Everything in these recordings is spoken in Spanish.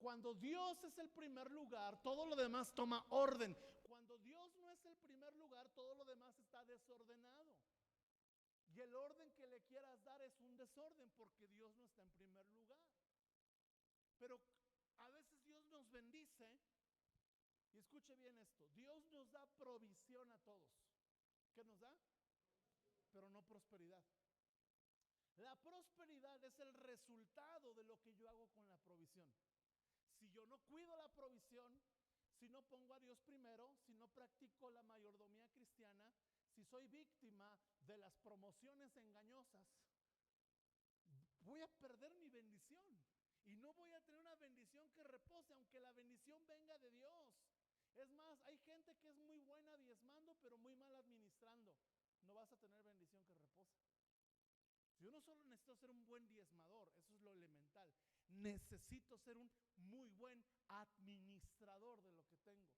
Cuando Dios es el primer lugar, todo lo demás toma orden. Cuando Dios no es el primer lugar, todo lo demás está desordenado. Y el orden que le quieras dar es un desorden porque Dios no está en primer lugar. Pero a veces Dios nos bendice. Y escuche bien esto, Dios nos da provisión a todos. ¿Qué nos da? Pero no prosperidad. La prosperidad es el resultado de lo que yo hago con la provisión. Si yo no cuido la provisión, si no pongo a Dios primero, si no practico la mayordomía cristiana, si soy víctima de las promociones engañosas, voy a perder mi bendición y no voy a tener una bendición que repose, aunque la bendición venga de Dios. Es más, hay gente que es muy buena diezmando, pero muy mal administrando. No vas a tener bendición que repose. Yo no solo necesito ser un buen diezmador, eso es lo elemental. Necesito ser un muy buen administrador de lo que tengo.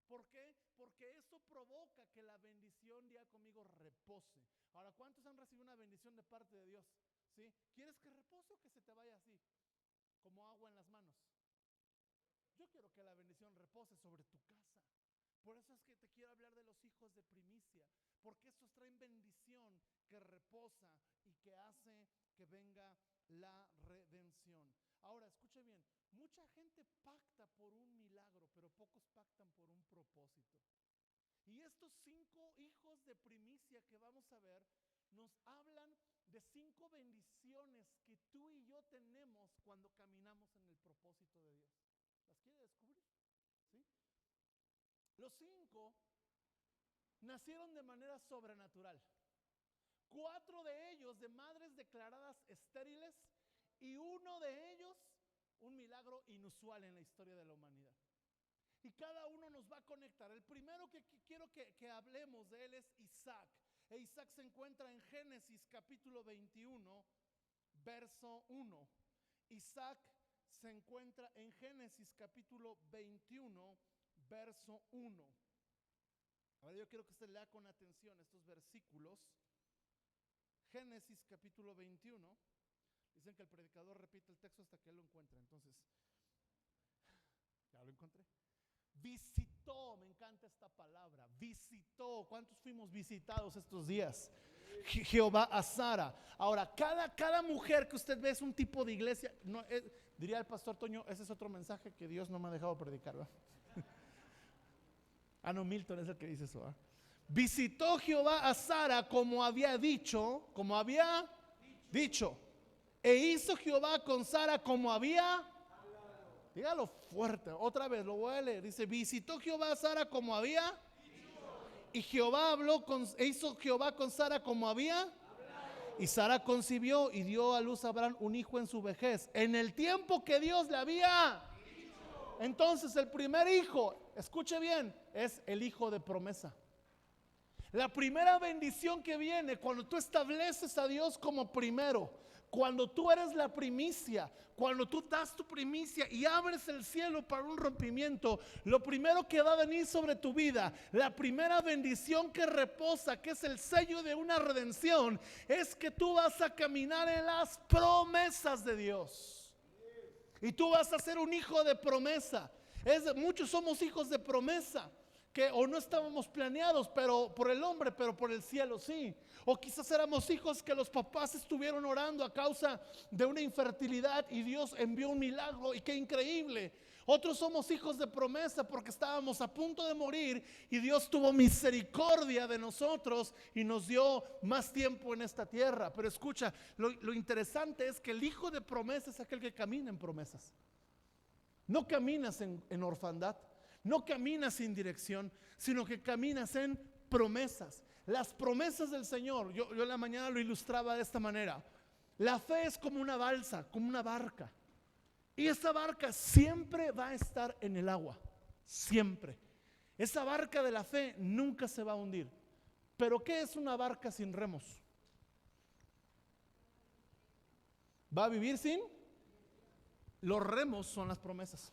¿Por qué? Porque eso provoca que la bendición, diga conmigo, repose. Ahora, ¿cuántos han recibido una bendición de parte de Dios? ¿Sí? ¿Quieres que repose o que se te vaya así, como agua en las manos? Yo quiero que la bendición repose sobre tu casa. Por eso es que te quiero hablar de los hijos de primicia, porque estos traen bendición que reposa y que hace que venga la redención. Ahora, escuche bien, mucha gente pacta por un milagro, pero pocos pactan por un propósito. Y estos 5 hijos de primicia que vamos a ver, nos hablan de 5 bendiciones que tú y yo tenemos cuando caminamos en el propósito de Dios. ¿Las quiere descubrir? ¿Sí? Los 5 nacieron de manera sobrenatural. 4 de ellos de madres declaradas estériles y 1 de ellos un milagro inusual en la historia de la humanidad. Y cada uno nos va a conectar. El primero que quiero que hablemos de él es Isaac. E Isaac se encuentra en Génesis capítulo 21, verso 1. Isaac se encuentra en Génesis capítulo 21, verso 1. Ahora yo quiero que usted lea con atención estos versículos. Génesis capítulo 21. Dicen que el predicador repite el texto hasta que él lo encuentre. Entonces, ya lo encontré. Visitó, me encanta esta palabra, visitó. ¿Cuántos fuimos visitados estos días? Jehová a Sara. Ahora, cada mujer que usted ve es un tipo de iglesia. No, diría el pastor Toño, ese es otro mensaje que Dios no me ha dejado predicar, ¿verdad? No, Milton es el que dice eso, ¿verdad? Visitó Jehová a Sara como había dicho, e hizo Jehová con Sara como había. Dígalo fuerte, otra vez lo voy a leer. Dice, visitó Jehová a Sara como había. Y Jehová hizo Jehová con Sara como había. Y Sara concibió y dio a luz a Abraham un hijo en su vejez, en el tiempo que Dios le había. Entonces el primer hijo, escuche bien, es el hijo de promesa. La primera bendición que viene cuando tú estableces a Dios como primero, cuando tú eres la primicia, cuando tú das tu primicia y abres el cielo para un rompimiento, lo primero que va a venir sobre tu vida, la primera bendición que reposa, que es el sello de una redención, es que tú vas a caminar en las promesas de Dios. Y tú vas a ser un hijo de promesa. Muchos somos hijos de promesa, que o no estábamos planeados pero por el hombre, pero por el cielo sí. O quizás éramos hijos que los papás estuvieron orando a causa de una infertilidad y Dios envió un milagro, y qué increíble. Otros somos hijos de promesa porque estábamos a punto de morir y Dios tuvo misericordia de nosotros y nos dio más tiempo en esta tierra. Pero escucha, lo interesante es que el hijo de promesa es aquel que camina en promesas. No caminas en orfandad, no caminas sin dirección, sino que caminas en promesas. Las promesas del Señor, yo en la mañana lo ilustraba de esta manera. La fe es como una balsa, como una barca. Y esa barca siempre va a estar en el agua, siempre. Esa barca de la fe nunca se va a hundir. Pero ¿qué es una barca sin remos? ¿Va a vivir sin? Los remos son las promesas.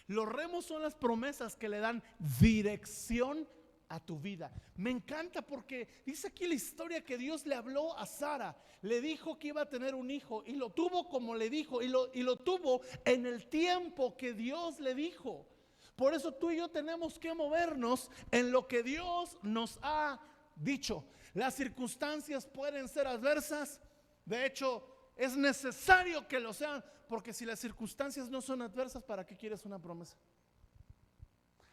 Los remos son las promesas que le dan dirección a tu vida. Me encanta porque dice aquí la historia que Dios le habló a Sara, le dijo que iba a tener un hijo y lo tuvo como le dijo, y lo tuvo en el tiempo que Dios le dijo. Por eso tú y yo tenemos que movernos en lo que Dios nos ha dicho. Las circunstancias pueden ser adversas, de hecho es necesario que lo sean, porque si las circunstancias no son adversas, ¿para qué quieres una promesa?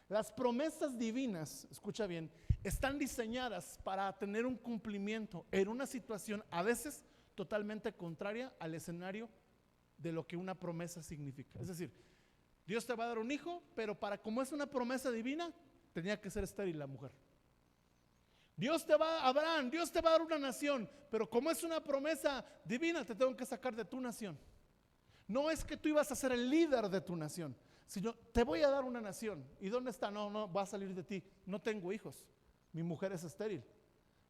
Las promesas divinas, escucha bien, están diseñadas para tener un cumplimiento en una situación a veces totalmente contraria al escenario de lo que una promesa significa. Es decir, Dios te va a dar un hijo, pero como es una promesa divina, tenía que ser estéril la mujer. Abraham, Dios te va a dar una nación, pero como es una promesa divina, te tengo que sacar de tu nación. No es que tú ibas a ser el líder de tu nación, sino te voy a dar una nación. ¿Y dónde está? No, va a salir de ti. No tengo hijos, mi mujer es estéril.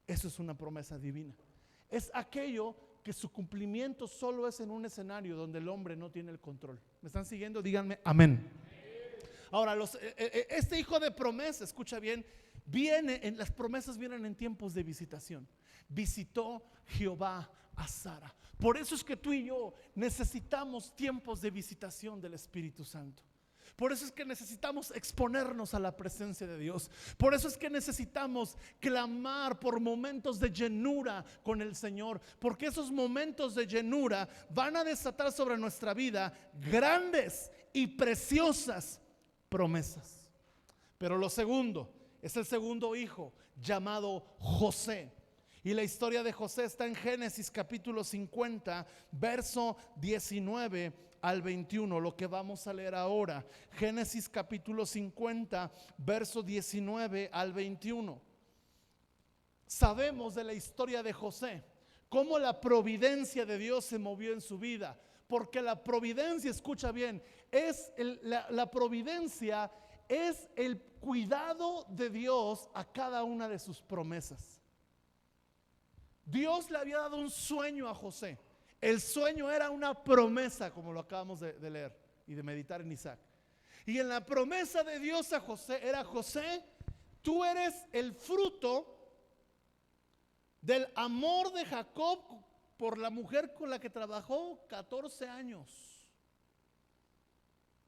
Eso es una promesa divina. Es aquello que su cumplimiento solo es en un escenario donde el hombre no tiene el control. ¿Me están siguiendo? Díganme amén. Ahora, este hijo de promesa, escucha bien, las promesas vienen en tiempos de visitación. Visitó Jehová a Sara. Por eso es que tú y yo necesitamos tiempos de visitación del Espíritu Santo. Por eso es que necesitamos exponernos a la presencia de Dios. Por eso es que necesitamos clamar por momentos de llenura con el Señor, porque esos momentos de llenura van a desatar sobre nuestra vida grandes y preciosas promesas. Pero lo segundo es el segundo hijo, llamado José. Y la historia de José está en Génesis capítulo 50, verso 19 al 21, lo que vamos a leer ahora. Génesis capítulo 50, verso 19 al 21. Sabemos de la historia de José, cómo la providencia de Dios se movió en su vida. Porque la providencia, escucha bien, la providencia es el cuidado de Dios a cada una de sus promesas. Dios le había dado un sueño a José. El sueño era una promesa, como lo acabamos de leer y de meditar en Isaac. Y en la promesa de Dios a José era: José, tú eres el fruto del amor de Jacob por la mujer con la que trabajó 14 años.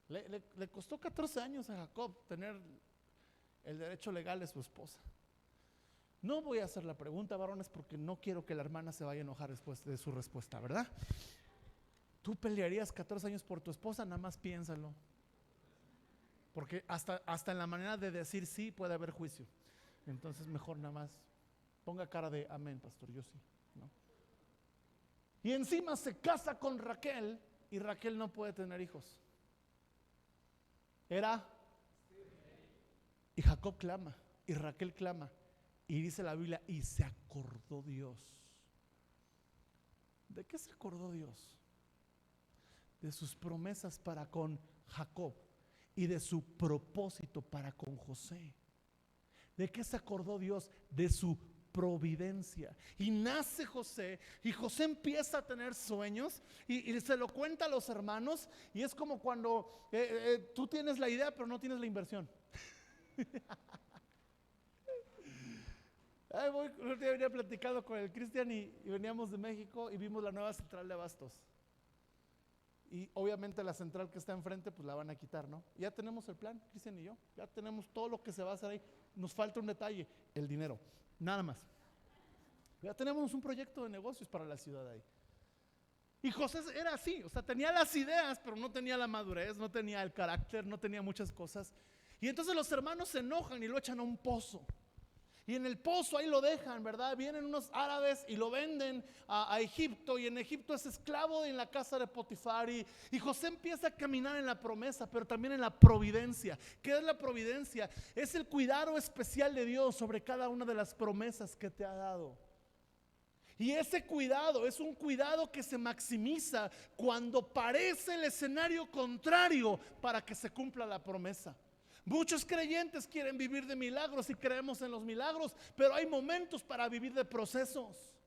Le costó 14 años a Jacob tener el derecho legal de su esposa. No voy a hacer la pregunta, varones, porque no quiero que la hermana se vaya a enojar después de su respuesta, ¿verdad? ¿Tú pelearías 14 años por tu esposa? Nada más piénsalo. Porque hasta en la manera de decir sí puede haber juicio. Entonces mejor nada más ponga cara de amén, pastor, yo sí, ¿no? Y encima se casa con Raquel y Raquel no puede tener hijos. Y Jacob clama y Raquel clama. Y dice la Biblia, y se acordó Dios. ¿De qué se acordó Dios? De sus promesas para con Jacob y de su propósito para con José. ¿De qué se acordó Dios? De su providencia. Y nace José, y José empieza a tener sueños y se lo cuenta a los hermanos. Y es como cuando tú tienes la idea pero no tienes la inversión. Yo venía platicando con el Cristian y veníamos de México y vimos la nueva central de abastos. Y obviamente la central que está enfrente pues la van a quitar, ¿no? Ya tenemos el plan, Cristian y yo, ya tenemos todo lo que se va a hacer ahí. Nos falta un detalle, el dinero, nada más. Ya tenemos un proyecto de negocios para la ciudad ahí. Y José era así, o sea, tenía las ideas, pero no tenía la madurez, no tenía el carácter, no tenía muchas cosas. Y entonces los hermanos se enojan y lo echan a un pozo. Y en el pozo ahí lo dejan, ¿verdad? Vienen unos árabes y lo venden a Egipto. Y en Egipto es esclavo en la casa de Potifar. Y José empieza a caminar en la promesa, pero también en la providencia. ¿Qué es la providencia? Es el cuidado especial de Dios sobre cada una de las promesas que te ha dado. Y ese cuidado es un cuidado que se maximiza cuando parece el escenario contrario para que se cumpla la promesa. Muchos creyentes quieren vivir de milagros y creemos en los milagros, pero hay momentos para vivir de procesos.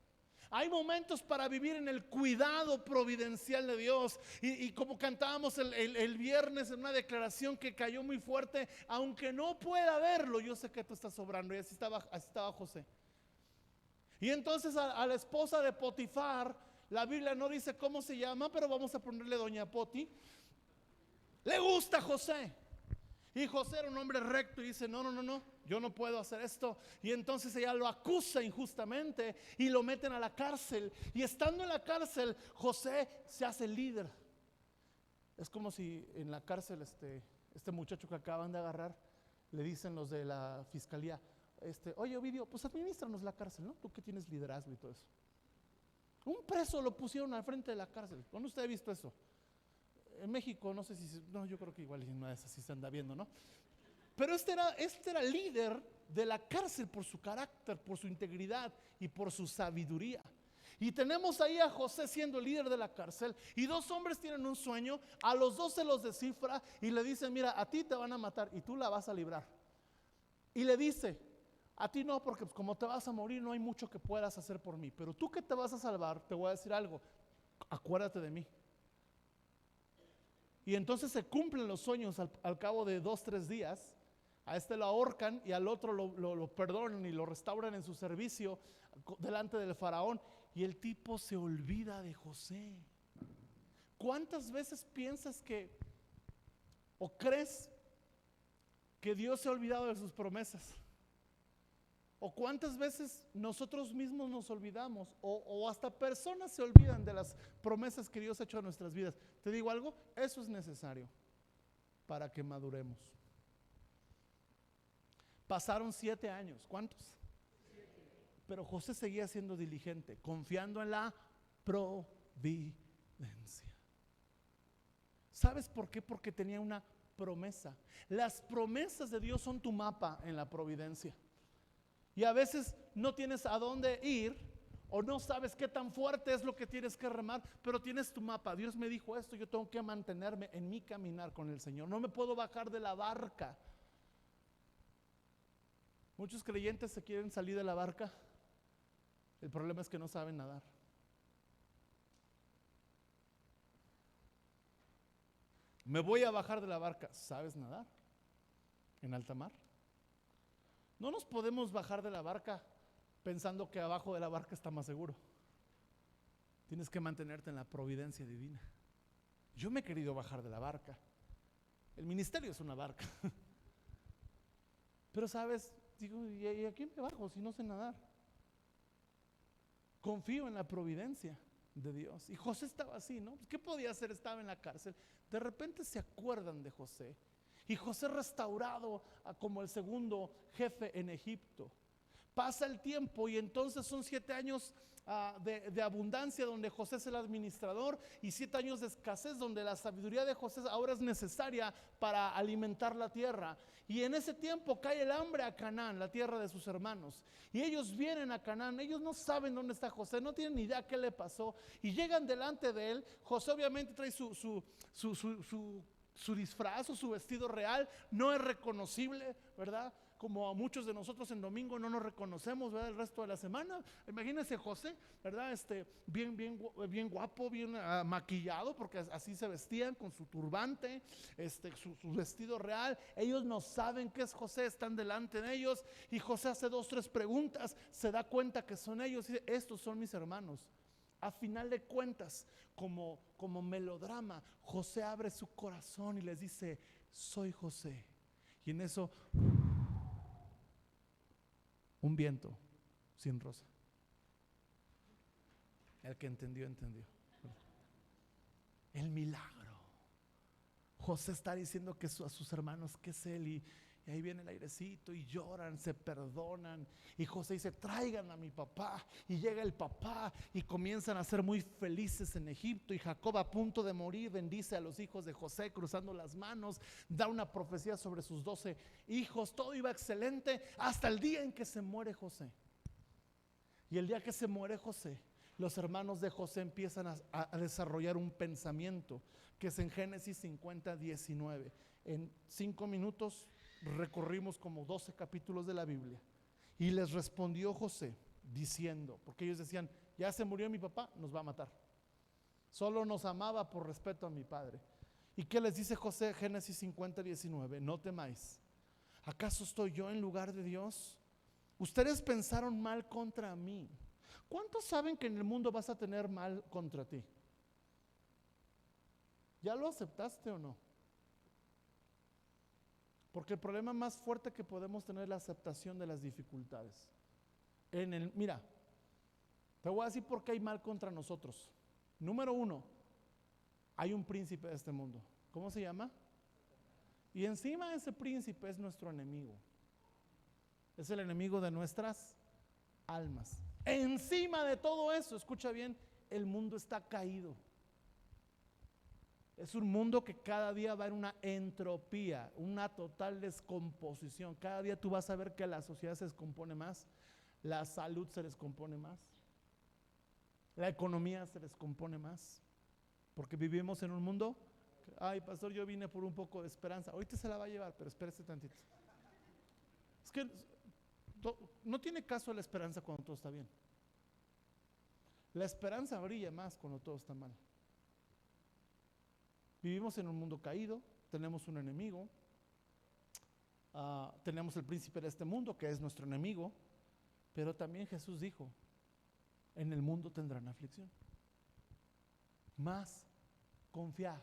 Hay momentos para vivir en el cuidado providencial de Dios. Y como cantábamos el viernes en una declaración que cayó muy fuerte, aunque no pueda verlo, yo sé que tú estás obrando. Y así estaba José. Y entonces a la esposa de Potifar, la Biblia no dice cómo se llama, pero vamos a ponerle doña Poti, le gusta José. Y José era un hombre recto y dice: no, yo no puedo hacer esto. Y entonces ella lo acusa injustamente y lo meten a la cárcel. Y estando en la cárcel, José se hace líder. Es como si en la cárcel este muchacho que acaban de agarrar, le dicen los de la fiscalía: oye, Ovidio, pues administranos la cárcel, ¿no? Tú que tienes liderazgo y todo eso. Un preso lo pusieron al frente de la cárcel. ¿Cuándo usted ha visto eso? En México, no sé si, no, yo creo que igual no es así, se anda viendo, ¿no? Pero este era líder de la cárcel por su carácter, por su integridad y por su sabiduría. Y tenemos ahí a José siendo el líder de la cárcel, y dos hombres tienen un sueño, a los dos se los descifra y le dicen: mira, a ti te van a matar y tú la vas a librar. Y le dice: a ti no, porque pues como te vas a morir no hay mucho que puedas hacer por mí, pero tú que te vas a salvar, te voy a decir algo: acuérdate de mí. Y entonces se cumplen los sueños al cabo de 2-3 días. A este lo ahorcan y al otro lo perdonan y lo restauran en su servicio delante del faraón. Y el tipo se olvida de José. ¿Cuántas veces piensas o crees que Dios se ha olvidado de sus promesas? ¿O cuántas veces nosotros mismos nos olvidamos? O hasta personas se olvidan de las promesas que Dios ha hecho en nuestras vidas. Te digo algo, eso es necesario para que maduremos. Pasaron 7 años, ¿cuántos? Pero José seguía siendo diligente, confiando en la providencia. ¿Sabes por qué? Porque tenía una promesa. Las promesas de Dios son tu mapa en la providencia. Y a veces no tienes a dónde ir, o no sabes qué tan fuerte es lo que tienes que remar, pero tienes tu mapa. Dios me dijo esto, yo tengo que mantenerme en mi caminar con el Señor. No me puedo bajar de la barca. Muchos creyentes se quieren salir de la barca. El problema es que no saben nadar. Me voy a bajar de la barca. ¿Sabes nadar en alta mar? No nos podemos bajar de la barca pensando que abajo de la barca está más seguro. Tienes que mantenerte en la providencia divina. Yo me he querido bajar de la barca. El ministerio es una barca. Pero sabes, digo, ¿y a quién me bajo si no sé nadar? Confío en la providencia de Dios. Y José estaba así, ¿no? ¿Qué podía hacer? Estaba en la cárcel. De repente se acuerdan de José. Y José restaurado como el segundo jefe en Egipto. Pasa el tiempo y entonces son 7 años de abundancia donde José es el administrador, y 7 años de escasez donde la sabiduría de José ahora es necesaria para alimentar la tierra. Y en ese tiempo cae el hambre a Canaán, la tierra de sus hermanos, y ellos vienen a Canaán. Ellos no saben dónde está José, no tienen ni idea qué le pasó, y llegan delante de él. José obviamente trae su disfraz o su vestido real, no es reconocible, ¿verdad? Como a muchos de nosotros en domingo no nos reconocemos, ¿verdad? El resto de la semana. Imagínense José, ¿verdad? Bien guapo, bien maquillado, porque así se vestían, con su turbante, su vestido real. Ellos no saben qué es José, están delante de ellos, y José hace 2-3 preguntas, se da cuenta que son ellos y dice: estos son mis hermanos. A final de cuentas, como melodrama, José abre su corazón y les dice: soy José. Y en eso, un viento sin rosa. El que entendió, entendió. El milagro. José está diciendo que a sus hermanos que es él, y ahí viene el airecito y lloran, se perdonan, y José dice: traigan a mi papá. Y llega el papá y comienzan a ser muy felices en Egipto. Y Jacob, a punto de morir, bendice a los hijos de José cruzando las manos, da una profecía sobre sus 12 hijos. Todo iba excelente hasta el día en que se muere José. Y el día que se muere José, los hermanos de José empiezan a desarrollar un pensamiento que es en Génesis 50:19. En 5 minutos recorrimos como 12 capítulos de la Biblia. Y les respondió José diciendo, porque ellos decían: ya se murió mi papá, nos va a matar. Solo nos amaba por respeto a mi padre. ¿Y qué les dice José? Génesis 50:19, no temáis. ¿Acaso estoy yo en lugar de Dios? Ustedes pensaron mal contra mí. ¿Cuántos saben que en el mundo vas a tener mal contra ti? ¿Ya lo aceptaste o no? Porque el problema más fuerte que podemos tener es la aceptación de las dificultades. Mira, te voy a decir por qué hay mal contra nosotros. Número uno, hay un príncipe de este mundo. ¿Cómo se llama? Y encima de ese príncipe es nuestro enemigo. Es el enemigo de nuestras almas. Encima de todo eso, escucha bien, el mundo está caído. Es un mundo que cada día va en una entropía, una total descomposición. Cada día tú vas a ver que la sociedad se descompone más, la salud se descompone más, la economía se descompone más, porque vivimos en un mundo. Ay, pastor, yo vine por un poco de esperanza. Ahorita se la va a llevar, pero espérese tantito. Es que no tiene caso la esperanza cuando todo está bien. La esperanza brilla más cuando todo está mal. Vivimos en un mundo caído, tenemos un enemigo, tenemos el príncipe de este mundo que es nuestro enemigo, pero también Jesús dijo, en el mundo tendrán aflicción. Más confiad.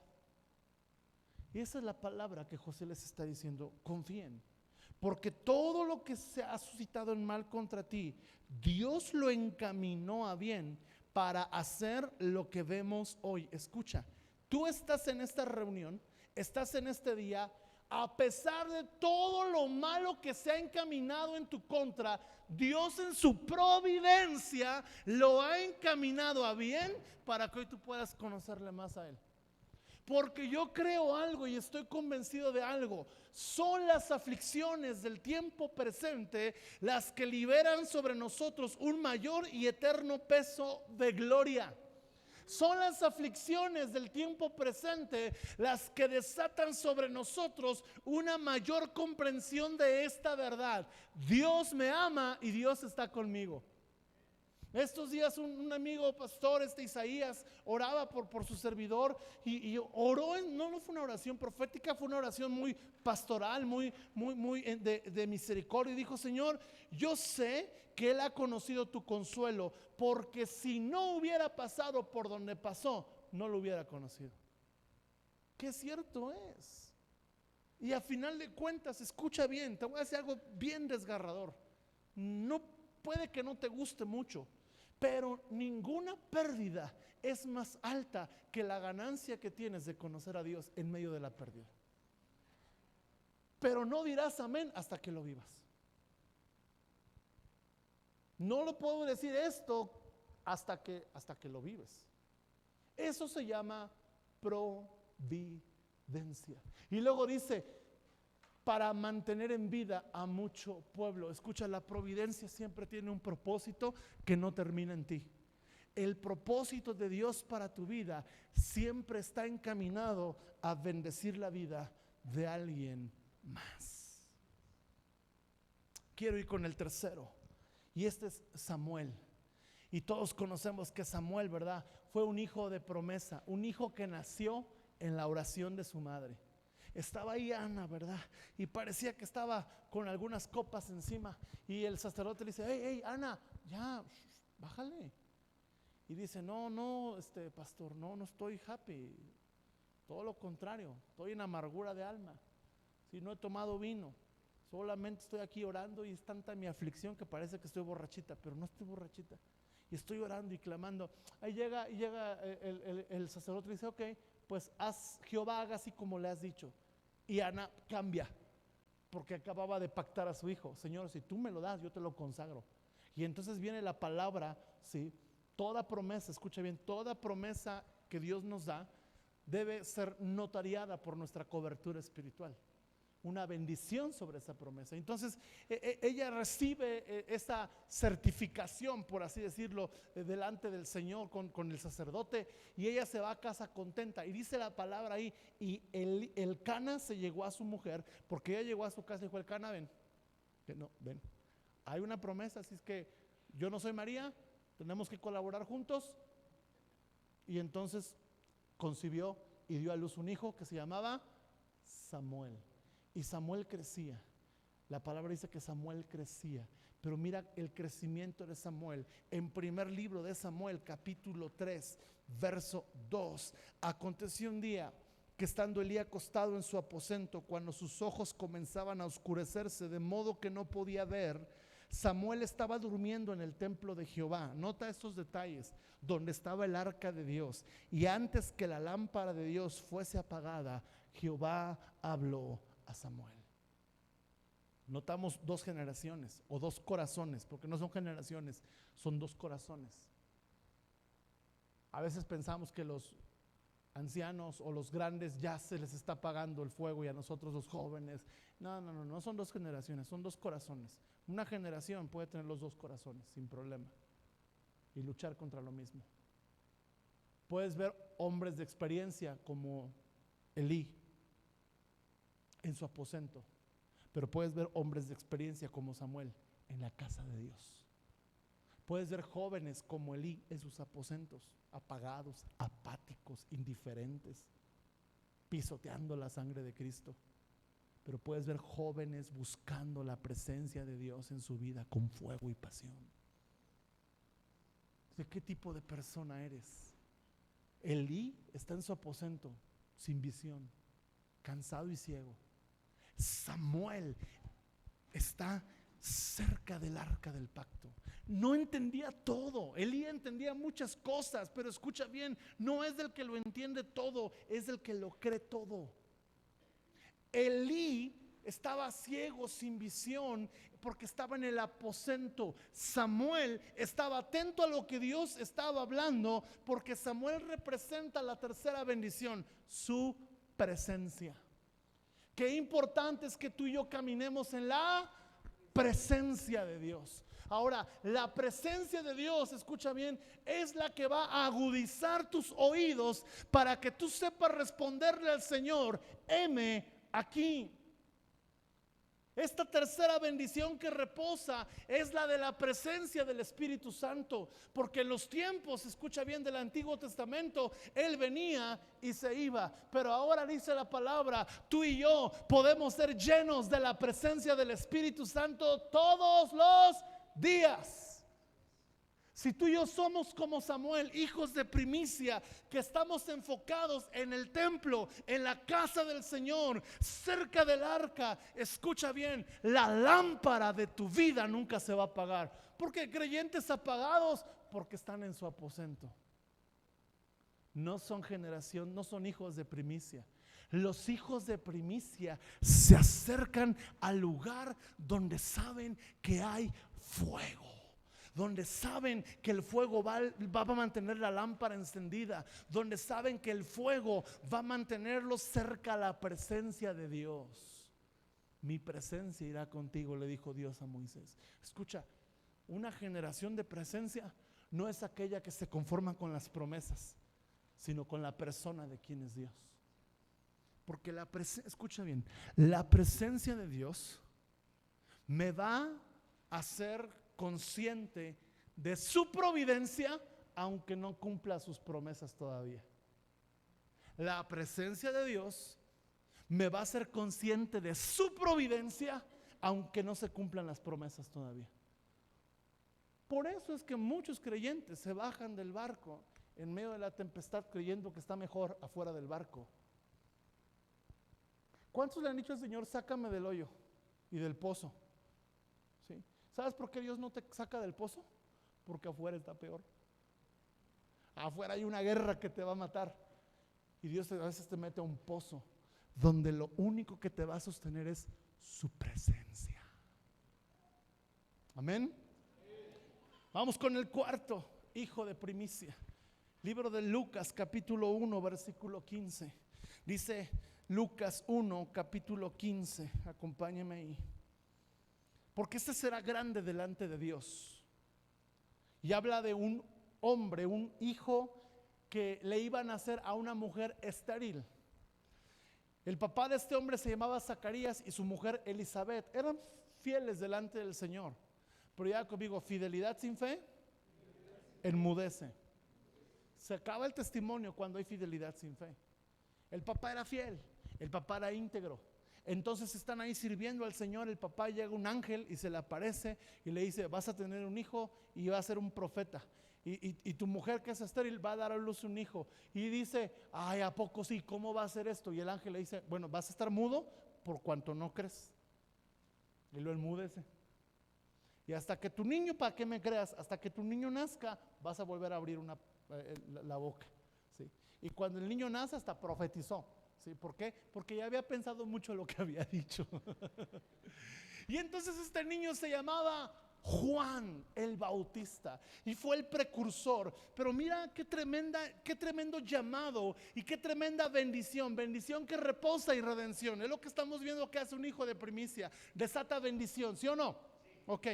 Y esa es la palabra que José les está diciendo, confíen. Porque todo lo que se ha suscitado en mal contra ti, Dios lo encaminó a bien para hacer lo que vemos hoy. Escucha, tú estás en esta reunión, estás en este día, a pesar de todo lo malo que se ha encaminado en tu contra, Dios en su providencia lo ha encaminado a bien para que hoy tú puedas conocerle más a Él. Porque yo creo algo y estoy convencido de algo. Son las aflicciones del tiempo presente las que liberan sobre nosotros un mayor y eterno peso de gloria. Son las aflicciones del tiempo presente las que desatan sobre nosotros una mayor comprensión de esta verdad. Dios me ama y Dios está conmigo. Estos días un amigo pastor, Isaías, oraba por su servidor y oró, no fue una oración profética, fue una oración muy pastoral, muy de misericordia. Y dijo, Señor, yo sé que Él ha conocido tu consuelo, porque si no hubiera pasado por donde pasó, no lo hubiera conocido. Qué cierto es. Y a final de cuentas, escucha bien, te voy a decir algo bien desgarrador. No puede que no te guste mucho, pero ninguna pérdida es más alta que la ganancia que tienes de conocer a Dios en medio de la pérdida. Pero no dirás amén hasta que lo vivas. No lo puedo decir esto hasta que lo vives. Eso se llama providencia. Y luego dice, para mantener en vida a mucho pueblo. Escucha, la providencia siempre tiene un propósito que no termina en ti. El propósito de Dios para tu vida siempre está encaminado a bendecir la vida de alguien más. Quiero ir con el tercero, y este es Samuel. Y todos conocemos que Samuel, ¿verdad? Fue un hijo de promesa, un hijo que nació en la oración de su madre. Estaba ahí Ana, ¿verdad? Y parecía que estaba con algunas copas encima. Y el sacerdote le dice, hey, Ana, ya, bájale. Y dice, no, pastor, no estoy happy. Todo lo contrario, estoy en amargura de alma. Si no he tomado vino, solamente estoy aquí orando y es tanta mi aflicción que parece que estoy borrachita, pero no estoy borrachita. Y estoy orando y clamando. Ahí llega el sacerdote y dice, ok, pues Jehová haga así como le has dicho. Y Ana cambia, porque acababa de pactar a su hijo. Señor, si tú me lo das, yo te lo consagro. Y entonces viene la palabra, ¿sí? Toda promesa, escucha bien, toda promesa que Dios nos da debe ser notariada por nuestra cobertura espiritual. Una bendición sobre esa promesa. Entonces ella recibe esa certificación, por así decirlo, delante del Señor con el sacerdote, y ella se va a casa contenta. Y dice la palabra ahí, y el Cana se llegó a su mujer, porque ella llegó a su casa y dijo, el Cana, ven, hay una promesa, así es que yo no soy María, tenemos que colaborar juntos. Y entonces concibió y dio a luz un hijo que se llamaba Samuel. Y Samuel crecía. La palabra dice que Samuel crecía. Pero mira el crecimiento de Samuel. En primer libro de Samuel, capítulo 3, verso 2. Aconteció un día que estando Elí acostado en su aposento, cuando sus ojos comenzaban a oscurecerse de modo que no podía ver, Samuel estaba durmiendo en el templo de Jehová. Nota estos detalles, donde estaba el arca de Dios. Y antes que la lámpara de Dios fuese apagada, Jehová habló a Samuel. Notamos dos generaciones o dos corazones, porque no son generaciones, son dos corazones. A veces pensamos que los ancianos o los grandes ya se les está apagando el fuego y a nosotros los jóvenes. No son dos generaciones, son dos corazones. Una generación puede tener los dos corazones sin problema y luchar contra lo mismo. Puedes ver hombres de experiencia como Elí en su aposento, pero puedes ver hombres de experiencia como Samuel en la casa de Dios. Puedes ver jóvenes como Elí en sus aposentos, apagados, apáticos, indiferentes, pisoteando la sangre de Cristo. Pero puedes ver jóvenes buscando la presencia de Dios en su vida con fuego y pasión. ¿De qué tipo de persona eres? Elí está en su aposento, sin visión, cansado y ciego. Samuel está cerca del arca del pacto. No entendía todo. Elí entendía muchas cosas, pero escucha bien, no es del que lo entiende todo, es del que lo cree todo. Elí estaba ciego, sin visión, porque estaba en el aposento. Samuel estaba atento a lo que Dios estaba hablando, porque Samuel representa la tercera bendición, su presencia. Qué importante es que tú y yo caminemos en la presencia de Dios. Ahora, la presencia de Dios, escucha bien, es la que va a agudizar tus oídos para que tú sepas responderle al Señor: heme aquí. Esta tercera bendición que reposa es la de la presencia del Espíritu Santo, porque en los tiempos, escucha bien, del Antiguo Testamento, Él venía y se iba, pero ahora dice la palabra, tú y yo podemos ser llenos de la presencia del Espíritu Santo todos los días. Si tú y yo somos como Samuel, hijos de primicia, que estamos enfocados en el templo, en la casa del Señor, cerca del arca, escucha bien, la lámpara de tu vida nunca se va a apagar. Porque creyentes apagados, porque están en su aposento. No son generación, no son hijos de primicia. Los hijos de primicia se acercan al lugar donde saben que hay fuego, donde saben que el fuego va a mantener la lámpara encendida, donde saben que el fuego va a mantenerlos cerca a la presencia de Dios. Mi presencia irá contigo, le dijo Dios a Moisés. Escucha, una generación de presencia no es aquella que se conforma con las promesas, sino con la persona de quien es Dios. Porque escucha bien, la presencia de Dios me va a hacer consciente de su providencia, aunque no cumpla sus promesas todavía. La presencia de Dios me va a hacer consciente de su providencia, aunque no se cumplan las promesas todavía. Por eso es que muchos creyentes se bajan del barco en medio de la tempestad creyendo que está mejor afuera del barco. ¿Cuántos le han dicho al Señor: sácame del hoyo y del pozo? ¿Sí? ¿Sabes por qué Dios no te saca del pozo? Porque afuera está peor. Afuera hay una guerra que te va a matar. Y Dios a veces te mete a un pozo donde lo único que te va a sostener es su presencia. Amén. Vamos con el cuarto hijo de primicia. Libro de Lucas, capítulo 1, versículo 15. Dice Lucas 1, capítulo 15. Acompáñame ahí. Porque este será grande delante de Dios. Y habla de un hombre, un hijo que le iban a hacer a una mujer estéril. El papá de este hombre se llamaba Zacarías y su mujer Elizabeth. Eran fieles delante del Señor. Pero ya conmigo, fidelidad sin fe enmudece. Se acaba el testimonio cuando hay fidelidad sin fe. El papá era fiel, el papá era íntegro. Entonces están ahí sirviendo al Señor. El papá, llega un ángel y se le aparece y le dice: vas a tener un hijo y va a ser un profeta. Y tu mujer, que es estéril, va a dar a luz un hijo. Y dice: ay, ¿a poco sí? ¿Cómo va a ser esto? Y el ángel le dice: bueno, vas a estar mudo por cuanto no crees. Y lo enmudece. Y hasta que tu niño, ¿para qué me creas? Hasta que tu niño nazca, vas a volver a abrir la boca, ¿sí? Y cuando el niño nace, hasta profetizó, ¿sí? ¿Por qué? Porque ya había pensado mucho lo que había dicho. Y entonces este niño se llamaba Juan el Bautista y fue el precursor. Pero mira qué tremendo llamado y qué tremenda bendición que reposa y redención. Es lo que estamos viendo que hace un hijo de primicia: desata bendición, ¿sí o no? Ok.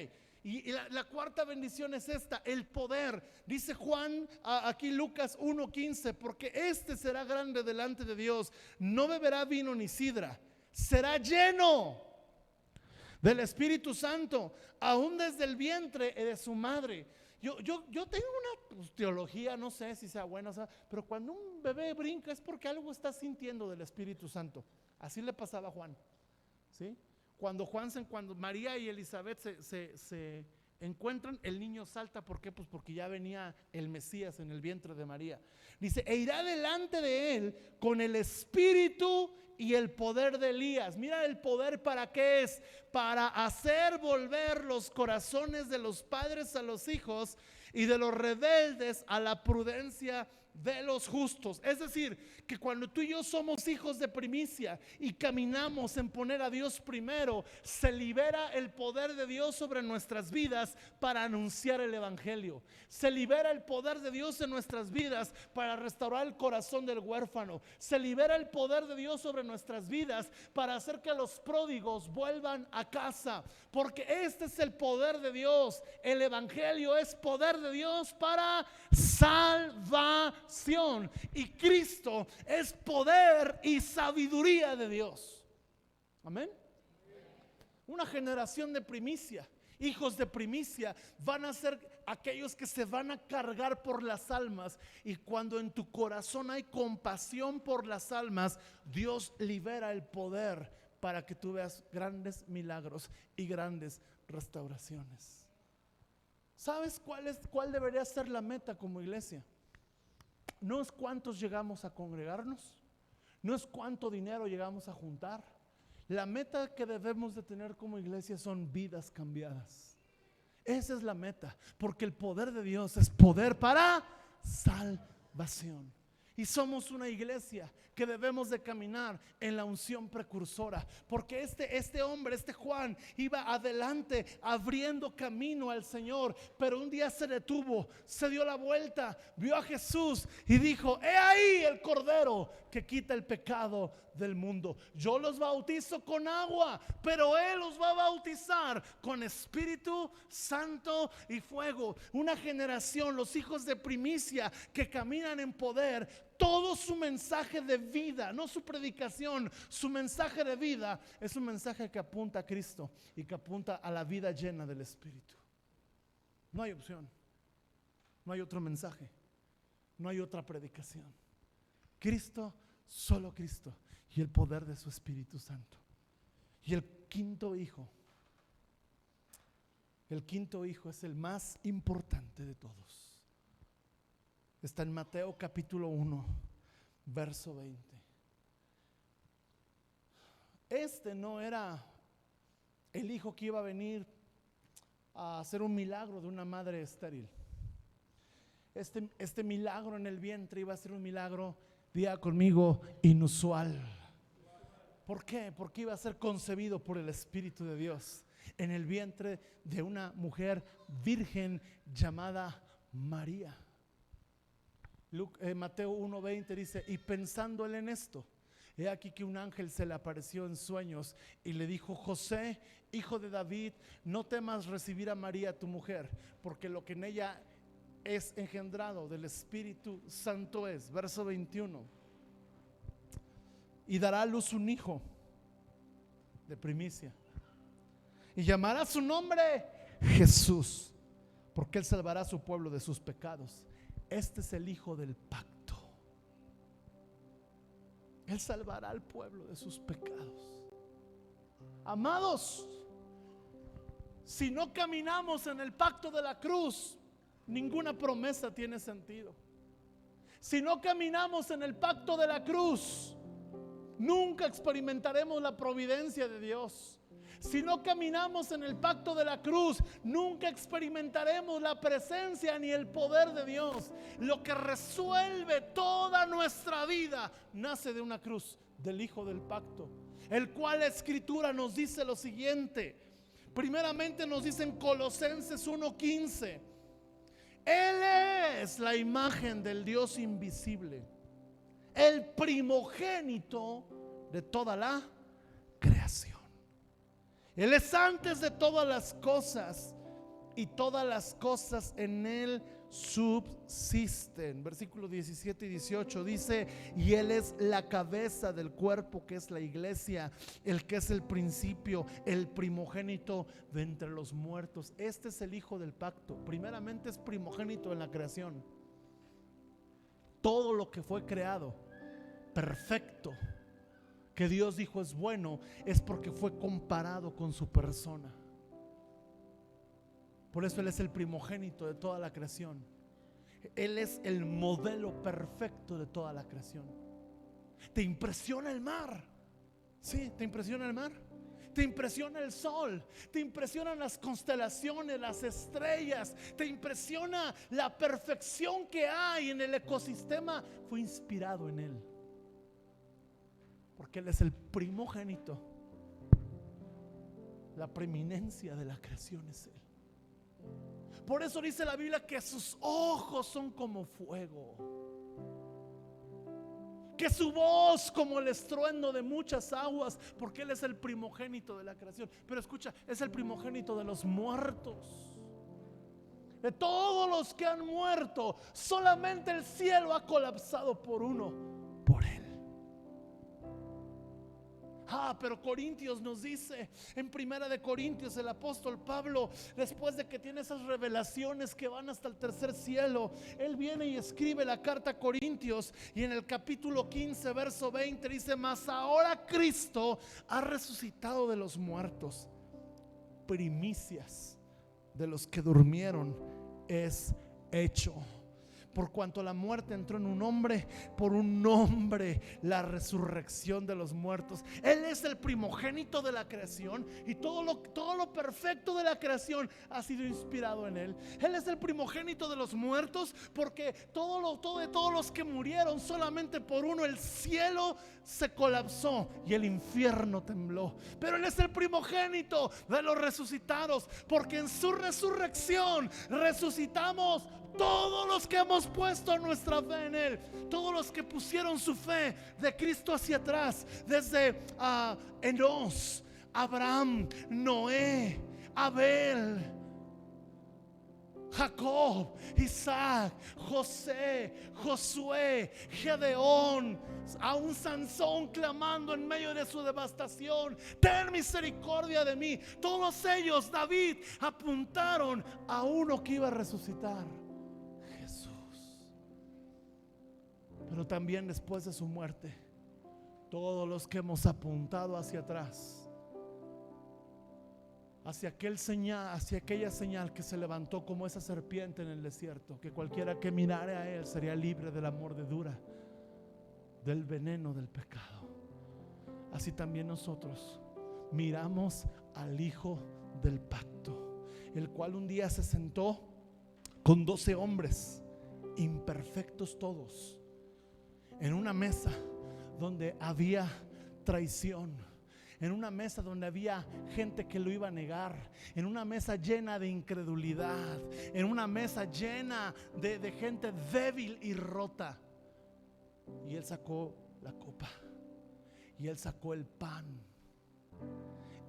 Y la cuarta bendición es esta: el poder. Dice Juan, aquí Lucas 1:15: porque este será grande delante de Dios, no beberá vino ni sidra, será lleno del Espíritu Santo, aún desde el vientre de su madre. Yo tengo una teología, no sé si sea buena, pero cuando un bebé brinca es porque algo está sintiendo del Espíritu Santo. Así le pasaba a Juan, ¿sí? Cuando María y Elizabeth se encuentran, el niño salta. ¿Por qué? Pues porque ya venía el Mesías en el vientre de María. Dice: e irá delante de él con el espíritu y el poder de Elías. Mira el poder, ¿para qué es? Para hacer volver los corazones de los padres a los hijos y de los rebeldes a la prudencia de los justos. Es decir, que cuando tú y yo somos hijos de primicia y caminamos en poner a Dios primero, se libera el poder de Dios sobre nuestras vidas para anunciar el evangelio. Se libera el poder de Dios en nuestras vidas para restaurar el corazón del huérfano. Se libera el poder de Dios sobre nuestras vidas para hacer que los pródigos vuelvan a casa, porque este es el poder de Dios. El evangelio es poder de Dios para salvación, y Cristo es poder y sabiduría de Dios. Amén. Una generación de primicia, hijos de primicia, van a ser aquellos que se van a cargar por las almas. Y cuando en tu corazón hay compasión por las almas, Dios libera el poder para que tú veas grandes milagros y grandes restauraciones. ¿Sabes cuál debería ser la meta como iglesia? No es cuántos llegamos a congregarnos, no es cuánto dinero llegamos a juntar. La meta que debemos de tener como iglesia son vidas cambiadas. Esa es la meta, porque el poder de Dios es poder para salvación. Y somos una iglesia que debemos de caminar en la unción precursora, porque este hombre, este Juan, iba adelante abriendo camino al Señor, pero un día se detuvo, se dio la vuelta, vio a Jesús y dijo: he ahí el Cordero que quita el pecado del mundo. Yo los bautizo con agua, pero Él los va a bautizar con Espíritu Santo y fuego. Una generación, los hijos de primicia, que caminan en poder. Todo su mensaje de vida, no su predicación, su mensaje de vida es un mensaje que apunta a Cristo y que apunta a la vida llena del Espíritu. No hay opción, no hay otro mensaje, no hay otra predicación. Cristo, solo Cristo, y el poder de su Espíritu Santo. Y el quinto hijo es el más importante de todos. Está en Mateo capítulo 1, verso 20. Este no era el hijo que iba a venir a hacer un milagro de una madre estéril. Este milagro en el vientre iba a ser un milagro, diga conmigo, inusual. ¿Por qué? Porque iba a ser concebido por el Espíritu de Dios en el vientre de una mujer virgen llamada María. Mateo 1:20 dice: y pensando él en esto, he aquí que un ángel se le apareció en sueños y le dijo: José, hijo de David, no temas recibir a María tu mujer, porque lo que en ella es engendrado del Espíritu Santo es. Verso 21: y dará a luz un hijo, de primicia, y llamará su nombre Jesús, porque Él salvará a su pueblo de sus pecados. Este es el Hijo del pacto. Él salvará al pueblo de sus pecados. Amados, si no caminamos en el pacto de la cruz, ninguna promesa tiene sentido. Si no caminamos en el pacto de la cruz, nunca experimentaremos la providencia de Dios. Si no caminamos en el pacto de la cruz, nunca experimentaremos la presencia ni el poder de Dios. Lo que resuelve toda nuestra vida nace de una cruz, del Hijo del pacto, el cual la Escritura nos dice lo siguiente. Primeramente nos dice en Colosenses 1:15: Él es la imagen del Dios invisible, el primogénito de toda la creación. Él es antes de todas las cosas, y todas las cosas en Él subsisten. Versículos 17 y 18 dice: y Él es la cabeza del cuerpo, que es la iglesia, el que es el principio, el primogénito de entre los muertos. Este es el Hijo del pacto. Primeramente es primogénito en la creación. Todo lo que fue creado perfecto, que Dios dijo es bueno, es porque fue comparado con su persona. Por eso Él es el primogénito de toda la creación. Él es el modelo perfecto de toda la creación. ¿Te impresiona el mar? Sí, ¿te impresiona el mar? ¿Te impresiona el sol? ¿Te impresionan las constelaciones, las estrellas? ¿Te impresiona la perfección que hay en el ecosistema? Fue inspirado en Él, porque Él es el primogénito. La preeminencia de la creación es Él. Por eso dice la Biblia que sus ojos son como fuego, que su voz como el estruendo de muchas aguas, porque Él es el primogénito de la creación. Pero escucha, es el primogénito de los muertos. De todos los que han muerto, solamente el cielo ha colapsado por uno, por Él. Pero Corintios nos dice, en Primera de Corintios, el apóstol Pablo, después de que tiene esas revelaciones que van hasta el tercer cielo, él viene y escribe la carta a Corintios, y en el capítulo 15 verso 20 dice: mas ahora Cristo ha resucitado de los muertos, primicias de los que durmieron es hecho. Por cuanto la muerte entró en un hombre, por un hombre la resurrección de los muertos. Él es el primogénito de la creación, y todo lo perfecto de la creación ha sido inspirado en Él. Él es el primogénito de los muertos, porque de todos los que murieron, solamente por uno el cielo se colapsó y el infierno tembló. Pero Él es el primogénito de los resucitados, porque en su resurrección resucitamos todos los que hemos puesto nuestra fe en Él. Todos los que pusieron su fe de Cristo hacia atrás, desde Enos, Abraham, Noé, Abel, Jacob, Isaac, José, Josué, Gedeón, aún Sansón clamando en medio de su devastación: ten misericordia de mí. Todos ellos, David, apuntaron a uno que iba a resucitar, Jesús. Pero también después de su muerte, todos los que hemos apuntado hacia atrás, hacia aquella señal que se levantó como esa serpiente en el desierto, que cualquiera que mirare a Él sería libre de la mordedura, del veneno del pecado. Así también nosotros miramos al Hijo del pacto, el cual un día se sentó con 12 hombres, imperfectos todos, en una mesa donde había traición, en una mesa donde había gente que lo iba a negar, en una mesa llena de incredulidad, en una mesa llena de gente débil y rota. Y Él sacó la copa, y Él sacó el pan,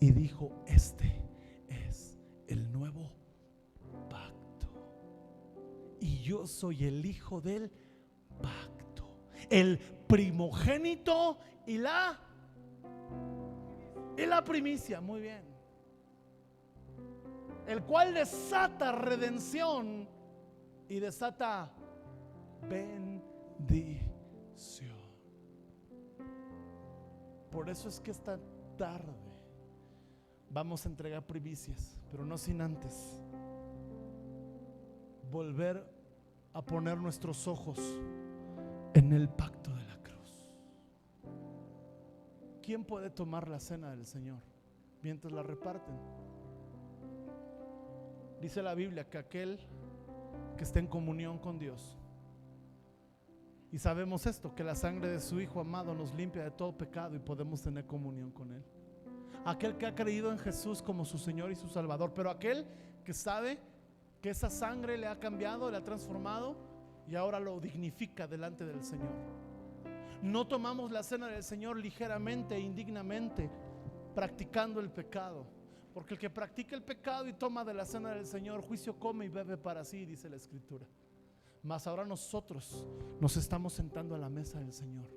y dijo: este es el nuevo pacto, y yo soy el Hijo del pacto, el primogénito y la primicia. Muy bien. el cual desata redención y desata bendición. Por eso es que esta tarde vamos a entregar primicias, pero no sin antes volver a poner nuestros ojos en el pacto de la cruz. ¿Quién puede tomar la cena del Señor mientras la reparten? Dice la Biblia que aquel que está en comunión con Dios, y sabemos esto, que la sangre de su Hijo amado nos limpia de todo pecado y podemos tener comunión con Él. Aquel que ha creído en Jesús como su Señor y su Salvador, pero aquel que sabe que esa sangre le ha cambiado, le ha transformado y ahora lo dignifica delante del Señor. No tomamos la cena del Señor ligeramente e indignamente, practicando el pecado, porque el que practica el pecado y toma de la cena del Señor, juicio come y bebe para sí, dice la Escritura. Mas ahora nosotros nos estamos sentando a la mesa del Señor,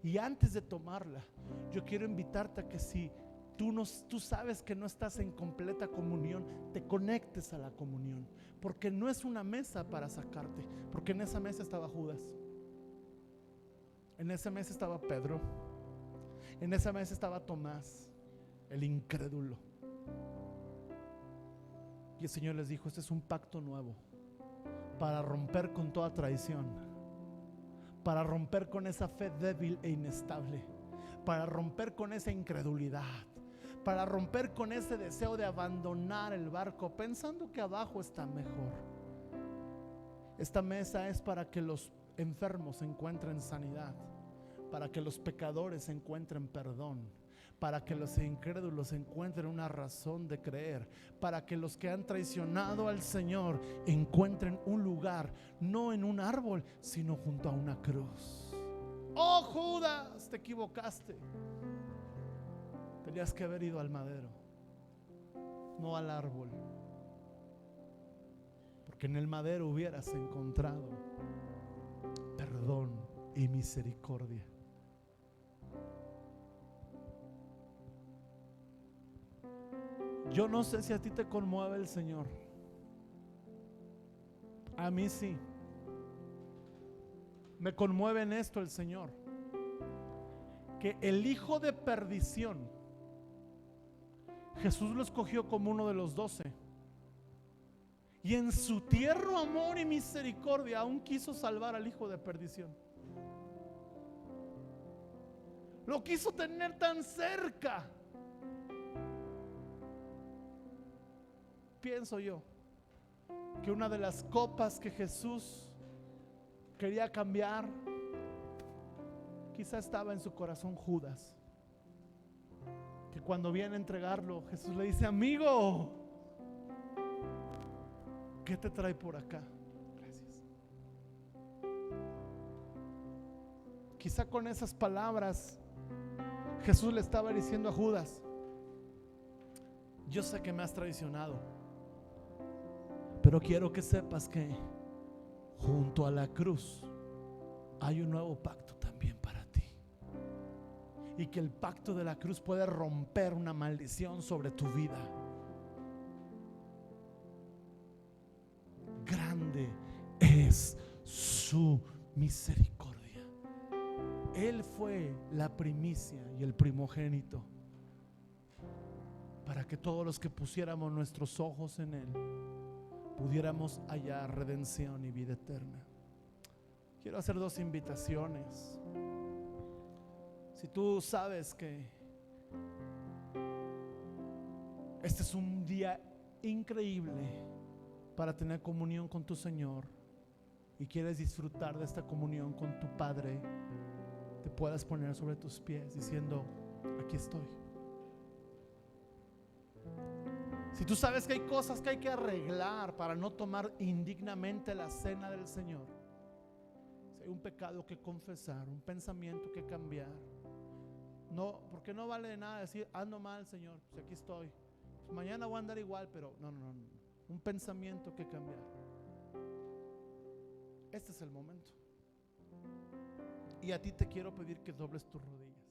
y antes de tomarla, yo quiero invitarte a que si tú sabes que no estás en completa comunión, te conectes a la comunión, porque no es una mesa para sacarte, porque en esa mesa estaba Judas, en esa mesa estaba Pedro, en esa mesa estaba Tomás, el incrédulo. Y el Señor les dijo: este es un pacto nuevo para romper con toda traición, para romper con esa fe débil e inestable, para romper con esa incredulidad, para romper con ese deseo de abandonar el barco pensando que abajo está mejor. Esta mesa es para que los enfermos encuentren sanidad, para que los pecadores encuentren perdón, para que los incrédulos encuentren una razón de creer, para que los que han traicionado al Señor encuentren un lugar, no en un árbol, sino junto a una cruz. Oh Judas, te equivocaste. Tenías que haber ido al madero, no al árbol, porque en el madero hubieras encontrado perdón y misericordia. Yo no sé si a ti te conmueve el Señor. A mí sí. Me conmueve en esto el Señor, que el hijo de perdición, Jesús lo escogió como uno de los 12, y en su tierno amor y misericordia aún quiso salvar al hijo de perdición. Lo quiso tener tan cerca. Pienso yo que una de las copas que Jesús quería cambiar, quizá estaba en su corazón Judas, que cuando viene a entregarlo, Jesús le dice: amigo, ¿qué te trae por acá? Gracias. Quizá con esas palabras Jesús le estaba diciendo a Judas: yo sé que me has traicionado, pero quiero que sepas que junto a la cruz hay un nuevo pacto también para ti, y que el pacto de la cruz puede romper una maldición sobre tu vida. Grande es su misericordia. Él fue la primicia y el primogénito, para que todos los que pusiéramos nuestros ojos en Él pudiéramos hallar redención y vida eterna. Quiero hacer 2 invitaciones. Si tú sabes que este es un día increíble para tener comunión con tu Señor y quieres disfrutar de esta comunión con tu Padre, te puedas poner sobre tus pies diciendo: aquí estoy. Si tú sabes que hay cosas que hay que arreglar para no tomar indignamente la cena del Señor, si hay un pecado que confesar, un pensamiento que cambiar, no, porque no vale de nada decir: ando mal, Señor, pues aquí estoy, pues mañana voy a andar igual, pero no, un pensamiento que cambiar. Este es el momento, y a ti te quiero pedir que dobles tus rodillas.